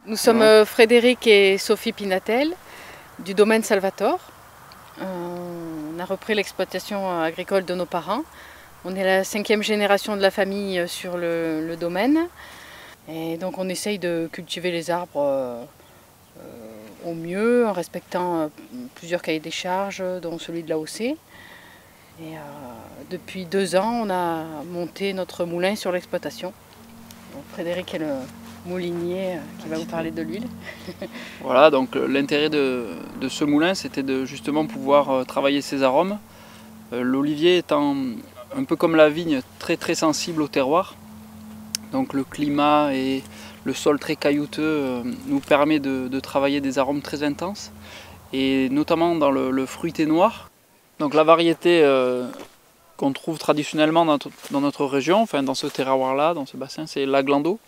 Nous sommes Frédéric et Sophie Pinatel du domaine Salvatore. On a repris l'exploitation agricole de nos parents. On est la 5e génération de la famille sur le domaine. Et donc on essaye de cultiver les arbres au mieux en respectant plusieurs cahiers des charges, dont celui de l'AOC. Et depuis 2 ans, on a monté notre moulin sur l'exploitation. Frédéric est le moulinier qui va vous parler de l'huile. Voilà, donc l'intérêt de ce moulin, c'était de justement pouvoir travailler ces arômes. L'olivier étant un peu comme la vigne, très sensible au terroir. Donc le climat et le sol très caillouteux nous permet de travailler des arômes très intenses. Et notamment dans le fruité noir. Donc la variété qu'on trouve traditionnellement dans notre région, enfin dans ce terroir-là, dans ce bassin, c'est l'Aglando.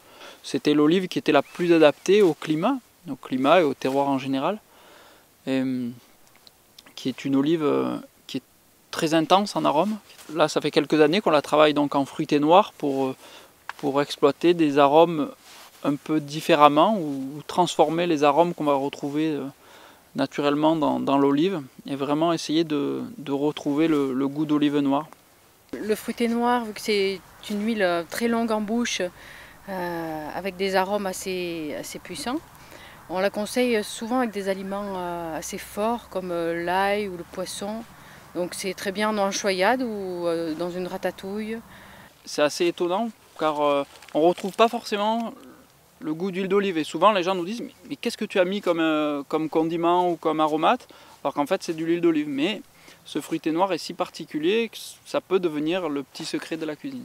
C'était l'olive qui était la plus adaptée au climat et au terroir en général, et qui est une olive qui est très intense en arôme. Là, ça fait quelques années qu'on la travaille donc en fruité noir pour exploiter des arômes un peu différemment ou transformer les arômes qu'on va retrouver naturellement dans l'olive et vraiment essayer de retrouver le goût d'olive noire. Le fruité noir, vu que c'est une huile très longue en bouche, avec des arômes assez puissants, on la conseille souvent avec des aliments assez forts comme l'ail ou le poisson. Donc c'est très bien en enchoyade ou dans une ratatouille. C'est assez étonnant car on ne retrouve pas forcément le goût d'huile d'olive. Et souvent les gens nous disent mais qu'est-ce que tu as mis comme condiment ou comme aromate? Alors qu'en fait c'est de l'huile d'olive. Mais ce fruité noir est si particulier que ça peut devenir le petit secret de la cuisine.